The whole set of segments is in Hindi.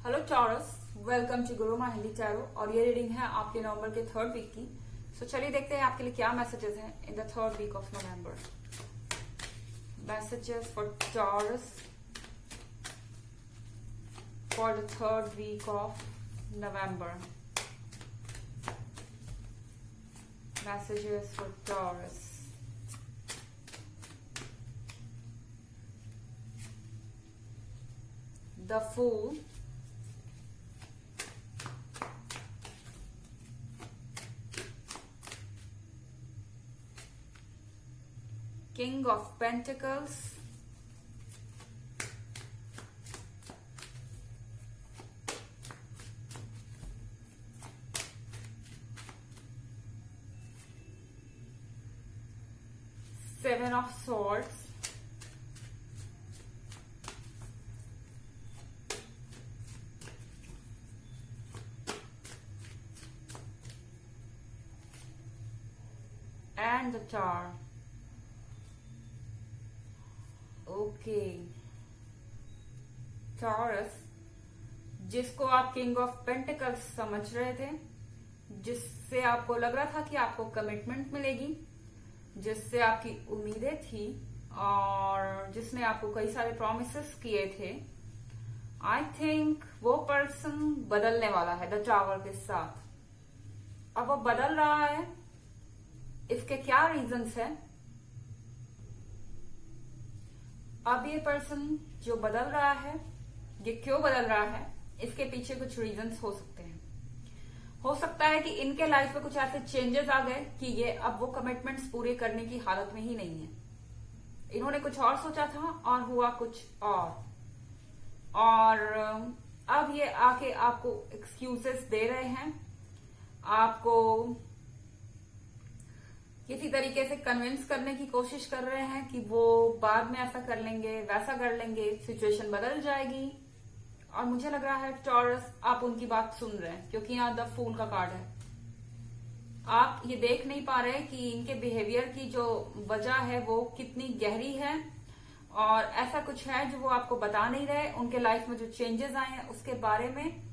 हेलो टॉरस, वेलकम टू गुरु माँ हिंदी टैरो। और ये रीडिंग है आपके नवंबर के थर्ड वीक की। सो चलिए देखते हैं आपके लिए क्या मैसेजेस हैं in the third week of November. Messages for Taurus for the third week of November. Messages for Taurus. The Fool, King of Pentacles, Seven of Swords, and the Tower. Okay Taurus, जिसको आप किंग ऑफ पेंटिकल्स समझ रहे थे, जिससे आपको लग रहा था कि आपको कमिटमेंट मिलेगी, जिससे आपकी उम्मीदें थी और जिसने आपको कई सारे प्रॉमिसेस किए थे, आई थिंक वो पर्सन बदलने वाला है द टावर के साथ। अब वो बदल रहा है, इसके क्या रीजंस है? अब ये पर्सन जो बदल रहा है, ये क्यों बदल रहा है, इसके पीछे कुछ रीजंस हो सकते हैं। हो सकता है कि इनके लाइफ में कुछ ऐसे चेंजेस आ गए कि ये अब वो कमिटमेंट्स पूरे करने की हालत में ही नहीं है। इन्होंने कुछ और सोचा था और हुआ कुछ और अब ये आके आपको एक्सक्यूजेस दे रहे हैं, आपको किसी तरीके से कन्विंस करने की कोशिश कर रहे हैं कि वो बाद में ऐसा कर लेंगे, वैसा कर लेंगे, सिचुएशन बदल जाएगी। और मुझे लग रहा है टॉरस, आप उनकी बात सुन रहे हैं क्योंकि यहाँ द फूल का कार्ड है। आप ये देख नहीं पा रहे कि इनके बिहेवियर की जो वजह है वो कितनी गहरी है और ऐसा कुछ है जो वो आपको बता नहीं रहे। उनके लाइफ में जो चेंजेस आए हैं उसके बारे में,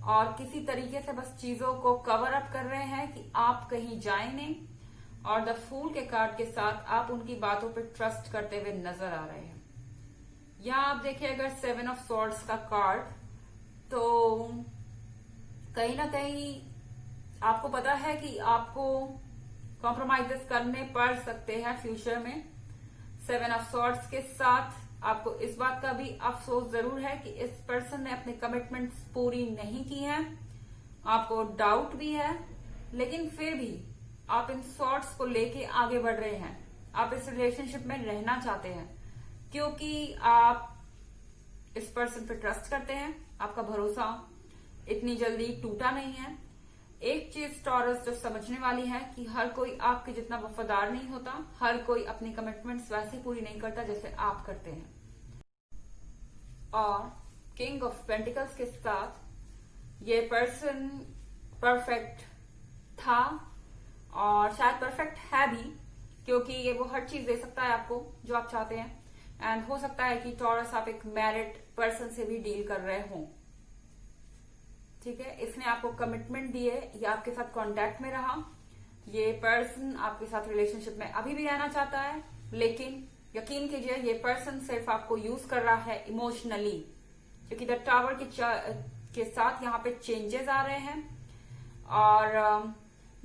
और किसी तरीके से बस चीजों को कवर अप कर रहे हैं कि आप कहीं जाए नहीं। और द फूल के कार्ड के साथ आप उनकी बातों पर ट्रस्ट करते हुए नजर आ रहे हैं। यहां आप देखिए, अगर सेवन ऑफ सॉर्ड्स का कार्ड, तो कहीं ना कहीं आपको पता है कि आपको कॉम्प्रोमाइजेस करने पड़ सकते हैं फ्यूचर में। सेवन ऑफ सॉर्ड्स के साथ आपको इस बात का भी अफसोस जरूर है कि इस पर्सन ने अपने कमिटमेंट्स पूरी नहीं की हैं। आपको डाउट भी है, लेकिन फिर भी आप इन सॉर्ट्स को लेके आगे बढ़ रहे हैं। आप इस रिलेशनशिप में रहना चाहते हैं क्योंकि आप इस पर्सन पे ट्रस्ट करते हैं। आपका भरोसा इतनी जल्दी टूटा नहीं है। एक चीज टॉरस जो समझने वाली है कि हर कोई आपके जितना वफादार नहीं होता, हर कोई अपनी कमिटमेंट्स वैसे पूरी नहीं करता जैसे आप करते हैं। और किंग ऑफ पेंटिकल्स के साथ ये पर्सन परफेक्ट था और शायद परफेक्ट है भी, क्योंकि ये वो हर चीज दे सकता है आपको जो आप चाहते हैं। एंड हो सकता है कि टॉरस आप एक मैरिड पर्सन से भी डील कर रहे हो। ठीक है, इसने आपको कमिटमेंट दिए, ये आपके साथ कांटेक्ट में रहा। ये पर्सन आपके साथ रिलेशनशिप में अभी भी रहना चाहता है, लेकिन यकीन कीजिए ये पर्सन सिर्फ आपको यूज कर रहा है इमोशनली, क्योंकि द टावर के साथ यहाँ पे चेंजेस आ रहे हैं और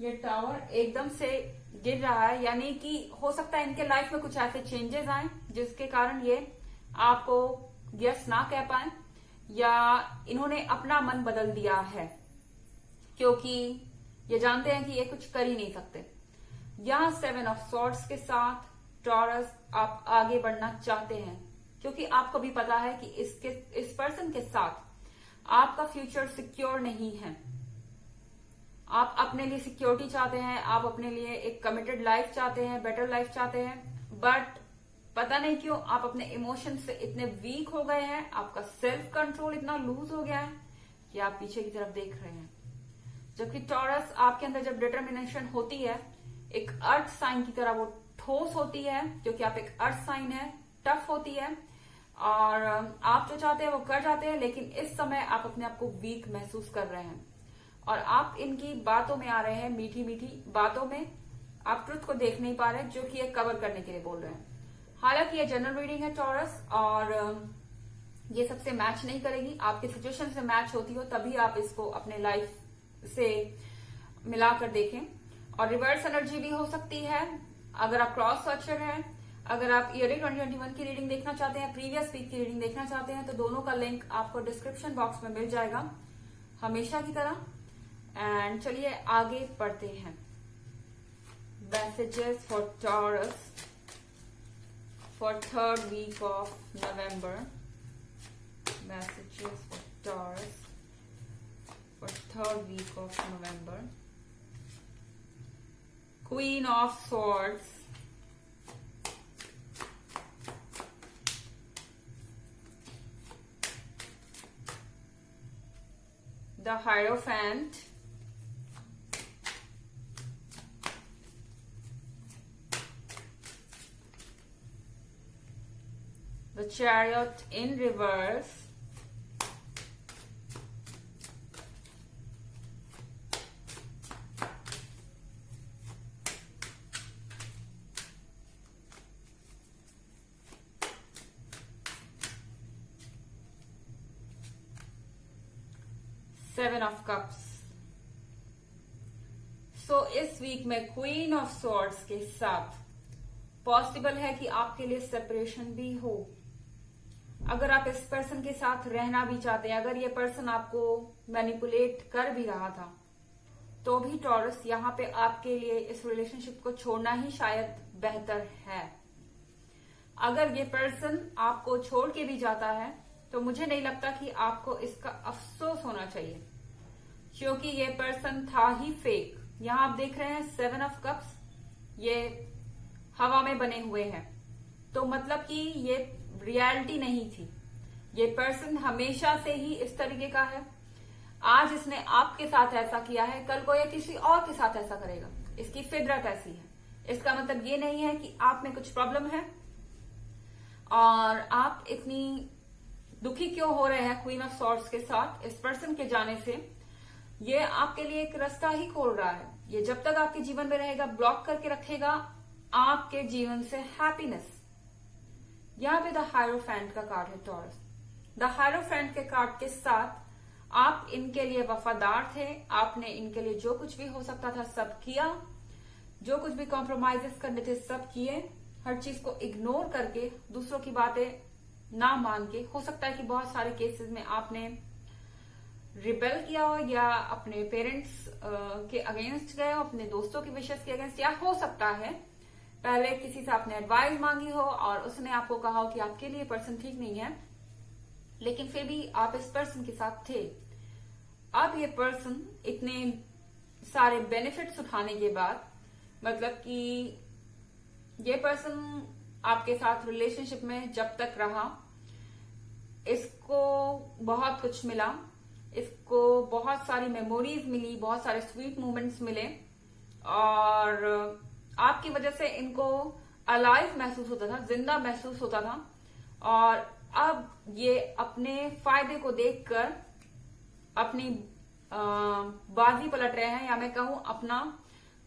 ये टावर एकदम से गिर रहा है। यानी कि हो सकता है इनके लाइफ में कुछ ऐसे चेंजेस आए जिसके कारण ये आपको यस ना कह पाए, या इन्होंने अपना मन बदल दिया है क्योंकि ये जानते हैं कि ये कुछ कर ही नहीं सकते। यहां सेवन ऑफ सॉर्ड्स के साथ टॉरस आप आगे बढ़ना चाहते हैं क्योंकि आपको भी पता है कि इस पर्सन के साथ आपका फ्यूचर सिक्योर नहीं है। आप अपने लिए सिक्योरिटी चाहते हैं, आप अपने लिए एक कमिटेड लाइफ चाहते हैं, बेटर लाइफ चाहते हैं, बट पता नहीं क्यों आप अपने इमोशन से इतने वीक हो गए हैं, आपका सेल्फ कंट्रोल इतना लूज हो गया है कि आप पीछे की तरफ देख रहे हैं। जबकि टॉरस, आपके अंदर जब डिटर्मिनेशन होती है, एक अर्थ साइन की तरह वो ठोस होती है, क्योंकि आप एक अर्थ साइन है, टफ होती है, और आप जो चाहते हैं वो कर जाते हैं, लेकिन इस समय आप अपने आप को वीक महसूस कर रहे हैं और आप इनकी बातों में आ रहे हैं, मीठी मीठी बातों में आप ट्रुथ को देख नहीं पा रहे, जो कि ये कवर करने के लिए बोल रहे हैं। हालांकि ये जनरल रीडिंग है टॉरस, और ये सबसे मैच नहीं करेगी। आपकी सिचुएशन से मैच होती हो तभी आप इसको अपने लाइफ से मिलाकर देखें। और रिवर्स एनर्जी भी हो सकती है अगर आप क्रॉस सर्चर हैं। अगर आप ईयरली 2021 की रीडिंग देखना चाहते हैं, प्रीवियस वीक की रीडिंग देखना चाहते हैं, तो दोनों का लिंक आपको डिस्क्रिप्शन बॉक्स में मिल जाएगा हमेशा की तरह। एंड चलिए आगे बढ़ते हैं। Messages for Taurus for third week of November. Messages for Taurus for third week of November. Queen of Swords, the Hierophant, the Chariot in reverse, Seven of Cups। So इस वीक में क्वीन ऑफ सॉर्ड्स के साथ पॉसिबल है कि आपके लिए सेपरेशन भी हो। अगर आप इस पर्सन के साथ रहना भी चाहते हैं, अगर ये पर्सन आपको मैनिपुलेट कर भी रहा था, तो भी टॉरस यहाँ पे आपके लिए इस रिलेशनशिप को छोड़ना ही शायद बेहतर है। अगर ये पर्सन आपको छोड़ के भी जाता है तो मुझे नहीं लगता कि आपको इसका अफसोस होना चाहिए, क्योंकि ये पर्सन था ही फेक। यहां आप देख रहे हैं 7 ऑफ कप्स, ये हवा में बने हुए हैं, तो मतलब कि ये रियलिटी नहीं थी। ये पर्सन हमेशा से ही इस तरीके का है। आज इसने आपके साथ ऐसा किया है, कल को ये किसी और के साथ ऐसा करेगा। इसकी फितरत ऐसी है। इसका मतलब ये नहीं है कि आप में कुछ प्रॉब्लम है और आप इतनी दुखी क्यों हो रहे हैं क्वीन ऑफ सॉर्ड्स के साथ। इस पर्सन के जाने से ये आपके लिए एक रास्ता ही खोल रहा है। ये जब तक आपके जीवन में रहेगा, ब्लॉक करके रखेगा आपके जीवन से हैप्पीनेस। यहाँ पे द हायरोफेंट का कार्ड है टॉरस। द हायरोफेंट के कार्ड के साथ आप इनके लिए वफादार थे। आपने इनके लिए जो कुछ भी हो सकता था सब किया, जो कुछ भी कॉम्प्रोमाइजेस करने थे सब किए। हर चीज को इग्नोर करके, दूसरों की बातें ना मान के। हो सकता है कि बहुत सारे केसेस में आपने रिबेल किया हो, या अपने पेरेंट्स के अगेंस्ट गए हो, अपने दोस्तों की विशेष के अगेंस्ट, या हो सकता है पहले किसी से आपने एडवाइस मांगी हो और उसने आपको कहा हो कि आपके लिए पर्सन ठीक नहीं है, लेकिन फिर भी आप इस पर्सन के साथ थे। अब ये पर्सन इतने सारे बेनिफिट्स उठाने के बाद, मतलब कि ये पर्सन आपके साथ रिलेशनशिप में जब तक रहा, इसको बहुत कुछ मिला, इसको बहुत सारी मेमोरीज मिली, बहुत सारे स्वीट मोमेंट्स मिले, और आपकी वजह से इनको अलाइव महसूस होता था, जिंदा महसूस होता था। और अब ये अपने फायदे को देखकर अपनी बाजी पलट रहे हैं, या मैं कहूं अपना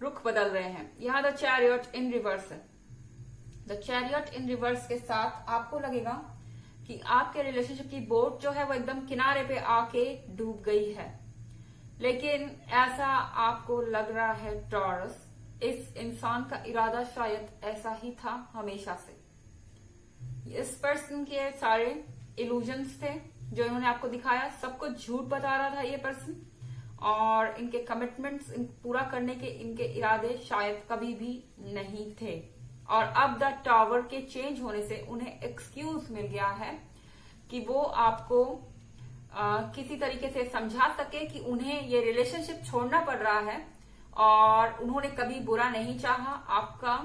रुख बदल रहे हैं। यहां द चैरियट इन रिवर्स है। द चैरियट इन रिवर्स के साथ आपको लगेगा कि आपके रिलेशनशिप की बोट जो है वो एकदम किनारे पे आके डूब गई है, लेकिन ऐसा आपको लग रहा है टॉरस, इस इंसान का इरादा शायद ऐसा ही था हमेशा से। इस पर्सन के सारे इल्यूजन्स थे जो इन्होंने आपको दिखाया, सब कुछ झूठ बता रहा था ये पर्सन, और इनके कमिटमेंट्स पूरा करने के इनके इरादे शायद कभी भी नहीं थे। और अब द टावर के चेंज होने से उन्हें एक्सक्यूज मिल गया है कि वो आपको किसी तरीके से समझा सके कि उन्हें ये रिलेशनशिप छोड़ना पड़ रहा है, और उन्होंने कभी बुरा नहीं चाहा आपका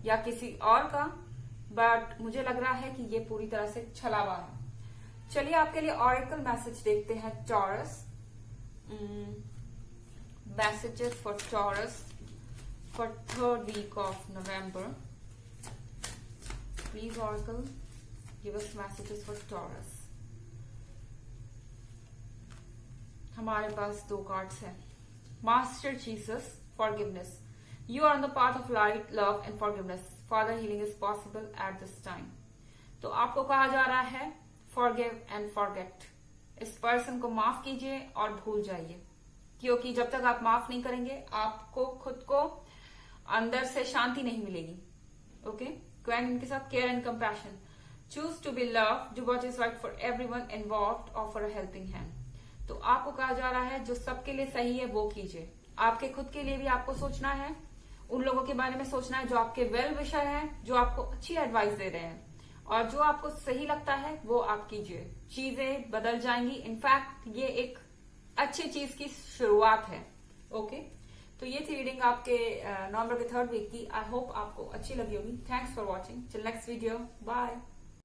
या किसी और का, बट मुझे लग रहा है कि ये पूरी तरह से छलावा है। चलिए आपके लिए ऑरेकल मैसेज देखते हैं Taurus. Messages for Taurus for third week of November, please oracle. Give us messages for Taurus. हमारे पास 2 कार्ड्स हैं। Master Jesus, forgiveness. You are on the path of light, love and forgiveness. Father, healing is possible at this time. तो आपको कहा जा रहा है forgive and forget. इस पर्सन को माफ कीजिए और भूल जाइए, क्योंकि जब तक आप माफ नहीं करेंगे आपको खुद को अंदर से शांति नहीं मिलेगी। ओके, क्वेन इनके साथ care and compassion. Choose to be love, do what is right for everyone involved, offer a helping hand. तो आपको कहा जा रहा है जो सबके लिए सही है वो कीजिए। आपके खुद के लिए भी आपको सोचना है, उन लोगों के बारे में सोचना है जो आपके वेल विशर हैं, जो आपको अच्छी एडवाइस दे रहे हैं, और जो आपको सही लगता है वो आप कीजिए। चीजें बदल जाएंगी। इनफैक्ट ये एक अच्छी चीज की शुरुआत है। ओके, तो ये थी रीडिंग आपके नवंबर के 3rd वीक की। आई होप आपको अच्छी लगी होगी। Thanks for watching. Till next video, bye.